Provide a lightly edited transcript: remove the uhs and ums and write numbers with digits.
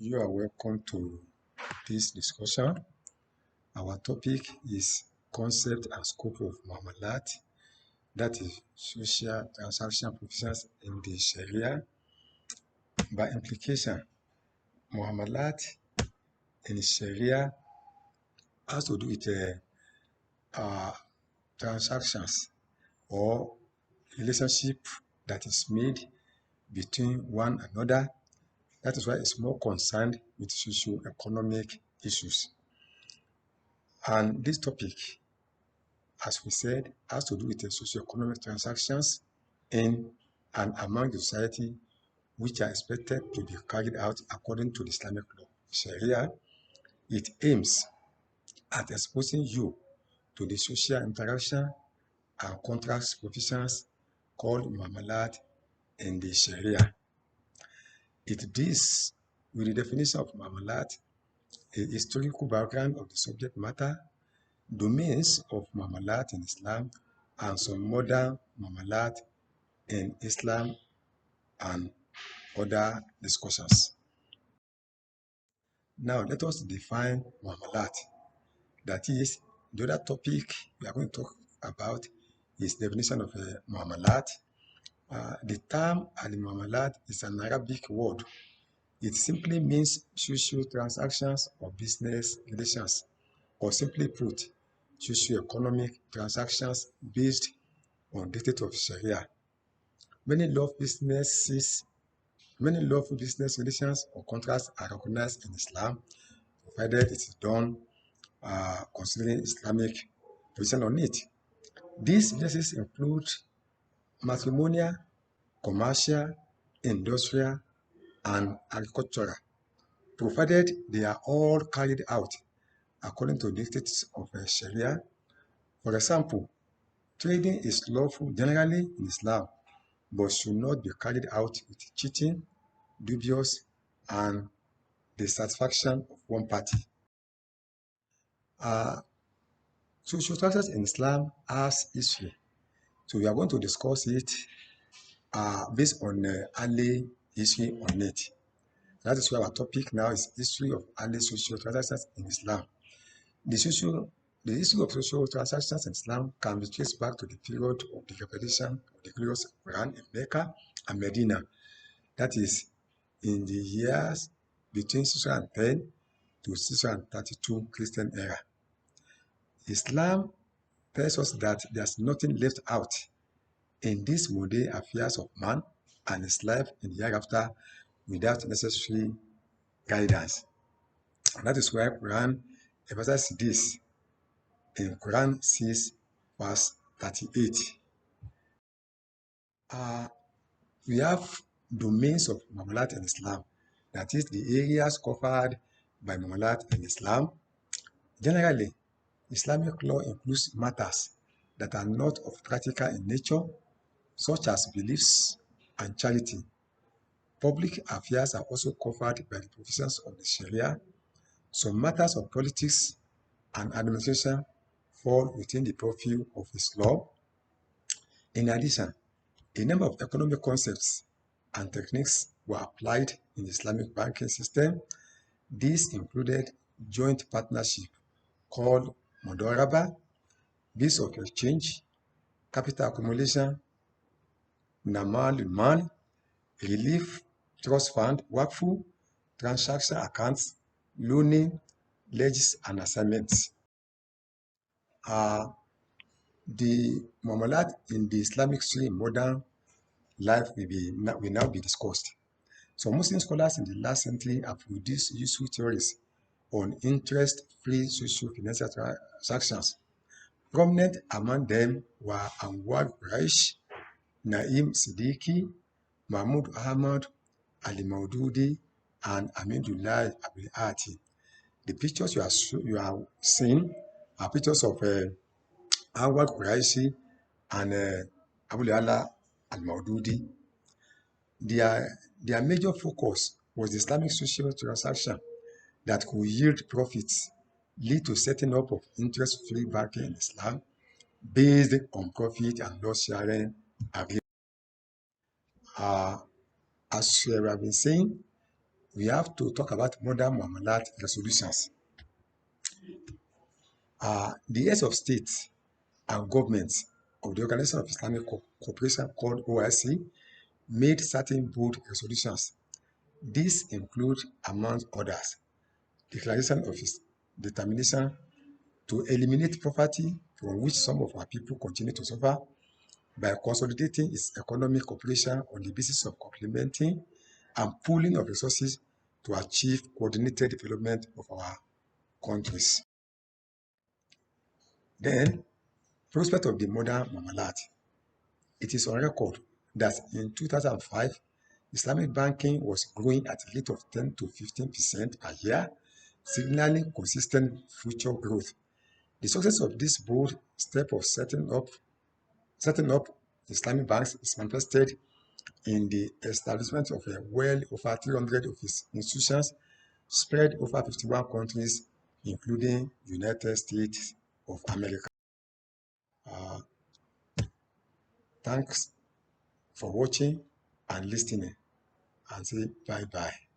You are welcome to this discussion. Our topic is concept and scope of muamalat, that is social transaction provisions in the Sharia. By implication, muamalat in the Sharia has to do with transactions or relationship that is made between one another. That is why it's more concerned with socio-economic issues. And this topic, as we said, has to do with the socio-economic transactions in and among the society which are expected to be carried out according to the Islamic law. Sharia, it aims at exposing you to the social interaction and contract provisions called muamalat in the Sharia. It deals with the definition of muamalat, a historical background of the subject matter, domains of muamalat in Islam, and some modern muamalat in Islam and other discussions. Now, let us define muamalat. That is, the other topic we are going to talk about is definition of muamalat. The term al-muamalat is an Arabic word. It simply means social transactions or business relations, or simply put, socio-economic transactions based on dictate of Sharia. Many lawful business relations or contracts are recognized in Islam, provided it is done considering Islamic position on it. These businesses include matrimonial, commercial, industrial, and agricultural, provided they are all carried out according to dictates of Sharia. For example, trading is lawful generally in Islam, but should not be carried out with cheating, dubious, and dissatisfaction of one party. Social transactions in Islam has history. So we are going to discuss it based on early history on it. That is why our topic now is history of early social transactions in Islam. The history of social transactions in Islam can be traced back to the period of the revelation of the glorious Quran in Mecca and Medina. That is in the years between 610 to 632 Christian era. Islam tells us that there's nothing left out in these mundane affairs of man and his life in the hereafter without necessary guidance. And that is why Quran emphasizes this in Quran 6 verse 38. We have domains of muamalat in Islam, that is the areas covered by muamalat in Islam. Generally, Islamic law includes matters that are not of practical in nature, such as beliefs and charity. Public affairs are also covered by the provisions of the Sharia. Some matters of politics and administration fall within the purview of Islam. In addition, a number of economic concepts and techniques were applied in the Islamic banking system. These included joint partnership called Mudoraba, bills of exchange, capital accumulation, Namal Mal, relief, trust fund, Wakfu, transaction accounts, loaning, leases, and assignments. The muamalat in the Islamic history in modern life will now be discussed. So Muslim scholars in the last century have produced useful theories on interest-free social financial transactions. Prominent among them were Anwar Quraish, Naim Siddiqui, Mahmoud Ahmad, Ali Maududi, and Amidullah Abil Ati. The pictures you are seeing are pictures of Anwar Quraishi and Abu Allah al-Maududi. Their major focus was the Islamic social transaction that could yield profits, lead to setting up of interest-free banking in Islam based on profit and loss sharing agreement. As we have been saying, we have to talk about modern Muamalat resolutions. The heads of states and governments of the Organization of Islamic Cooperation called OIC made certain bold resolutions. These include, among others, declaration of its determination to eliminate poverty from which some of our people continue to suffer by consolidating its economic cooperation on the basis of complementing and pooling of resources to achieve coordinated development of our countries. Then, prospect of the modern Muamalat. It is on record that in 2005, Islamic banking was growing at a rate of 10 to 15% per year, signaling consistent future growth. The success of this bold step of setting up Islamic banks is manifested in the establishment of well over 300 of its institutions spread over 51 countries, including United States of America. Uh, Thanks for watching and listening, and say bye-bye.